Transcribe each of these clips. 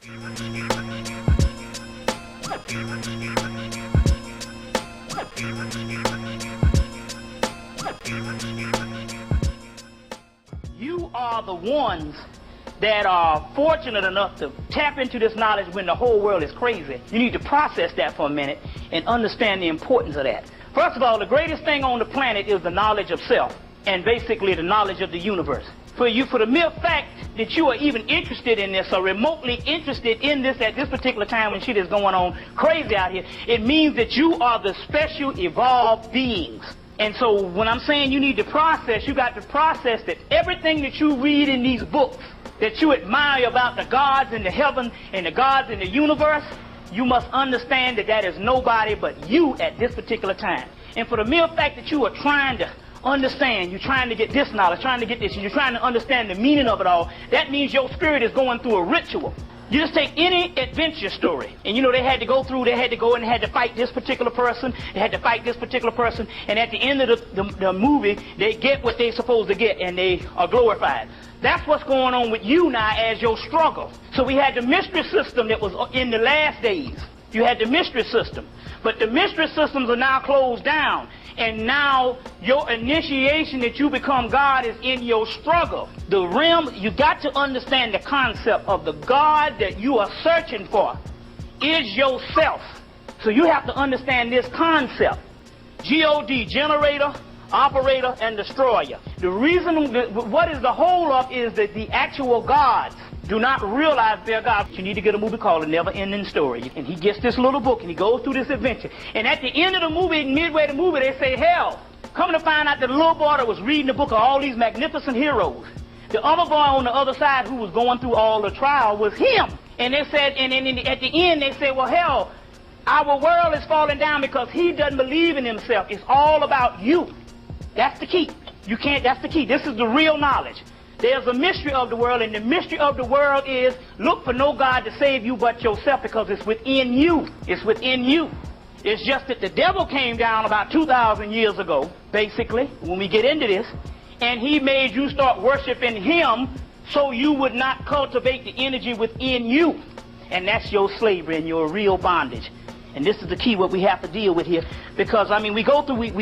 You are the ones that are fortunate enough to tap into this knowledge when the whole world is crazy. You need to process that for a minute and understand the importance of that. First of all, the greatest thing on the planet is the knowledge of self, and basically the knowledge of the universe. For the mere fact that you are even interested in this or remotely interested in this at this particular time when shit is going on crazy out here, it means that you are the special evolved beings. And so when I'm saying you need to process, you got to process that everything that you read in these books that you admire about the gods in the heaven and the gods in the universe, you must understand that that is nobody but you at this particular time. And for the mere fact that you are trying to understand, you're trying to get this knowledge, trying to get this, and you're trying to understand the meaning of it all, that means your spirit is going through a ritual. You just take any adventure story, and you know they had to go and they had to fight this particular person, they had to fight this particular person, and at the end of the movie, they get what they're supposed to get, and they are glorified. That's what's going on with you now as your struggle. So we had the mystery system that was in the last days. You had the mystery system. But the mystery systems are now closed down. And now your initiation that you become God is in your struggle. The realm, you got to understand the concept of the God that you are searching for is yourself. So you have to understand this concept. G-O-D, generator, operator, and destroyer. The reason, what is the whole of is that the actual gods do not realize they're God. You need to get a movie called A Never-Ending Story. And he gets this little book and he goes through this adventure. And at the end of the movie, midway the movie, they say, hell, come to find out that the little boy that was reading the book of all these magnificent heroes, the other boy on the other side who was going through all the trial was him. And they said, and at the end they said, well, hell, our world is falling down because he doesn't believe in himself. It's all about you. That's the key. You can't, that's the key. This is the real knowledge. There's a mystery of the world, and the mystery of the world is look for no God to save you but yourself, because it's within you. It's within you. It's just that the devil came down about 2,000 years ago, basically, when we get into this, and he made you start worshiping him so you would not cultivate the energy within you. And that's your slavery and your real bondage. And this is the key what we have to deal with here, because, I mean, we go through, we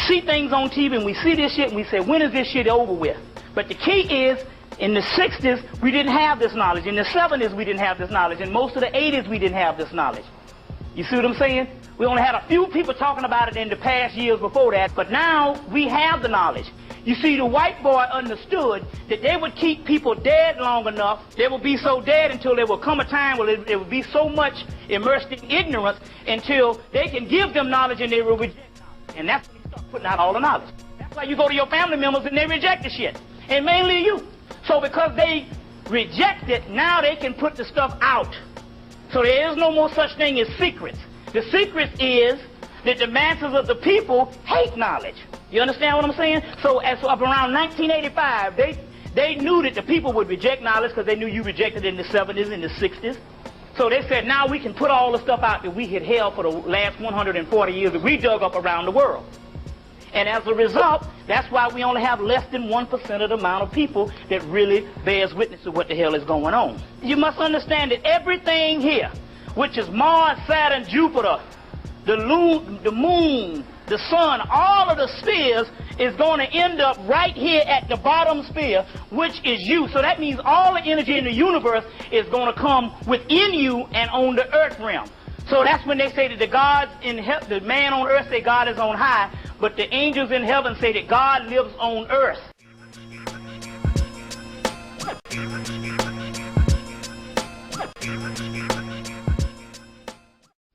see things on TV and we see this shit and we say, when is this shit over with? But the key is, in the 60s, we didn't have this knowledge. In the 70s, we didn't have this knowledge. In most of the 80s, we didn't have this knowledge. You see what I'm saying? We only had a few people talking about it in the past years before that, but now we have the knowledge. You see, the white boy understood that they would keep people dead long enough, they would be so dead until there would come a time where they would be so much immersed in ignorance until they can give them knowledge and they will reject knowledge. And that's when you start putting out all the knowledge. That's why you go to your family members and they reject the shit. And mainly you. So because they reject it, now they can put the stuff out. So there is no more such thing as secrets. The secret is that the masses of the people hate knowledge. You understand what I'm saying? So as of around 1985, they knew that the people would reject knowledge because they knew you rejected it in the 70s and the 60s. So they said, now we can put all the stuff out that we had held for the last 140 years that we dug up around the world. And as a result, that's why we only have less than 1% of the amount of people that really bears witness to what the hell is going on. You must understand that everything here, which is Mars, Saturn, Jupiter, the moon, the sun, all of the spheres is going to end up right here at the bottom sphere, which is you. So that means all the energy in the universe is going to come within you and on the earth realm. So that's when they say that the gods in heaven, the man on earth say God is on high, but the angels in heaven say that God lives on earth.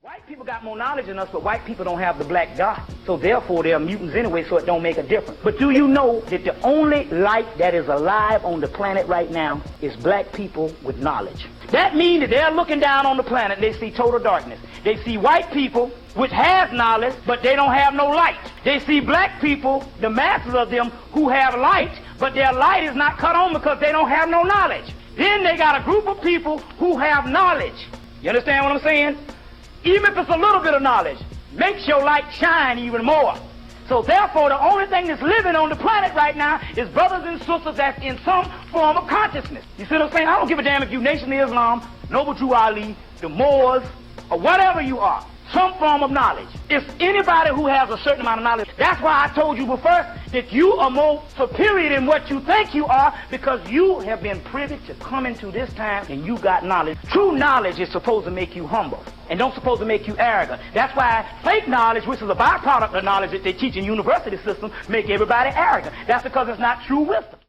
White people got more knowledge than us, but white people don't have the black God. So therefore, they're mutants anyway, so it don't make a difference. But do you know that the only light that is alive on the planet right now is black people with knowledge? That means that they're looking down on the planet and they see total darkness. They see white people which have knowledge, but they don't have no light. They see black people, the masses of them, who have light, but their light is not cut on because they don't have no knowledge. Then they got a group of people who have knowledge. You understand what I'm saying? Even if it's a little bit of knowledge, makes your light shine even more. So therefore, the only thing that's living on the planet right now is brothers and sisters that's in some form of consciousness. You see what I'm saying? I don't give a damn if you Nation of Islam, Noble Drew Ali, the Moors, or whatever you are. Some form of knowledge. It's anybody who has a certain amount of knowledge. That's why I told you before that you are more superior than what you think you are, because you have been privy to come into this time and you got knowledge. True knowledge is supposed to make you humble and don't supposed to make you arrogant. That's why fake knowledge, which is a byproduct of knowledge that they teach in university systems, make everybody arrogant. That's because it's not true wisdom.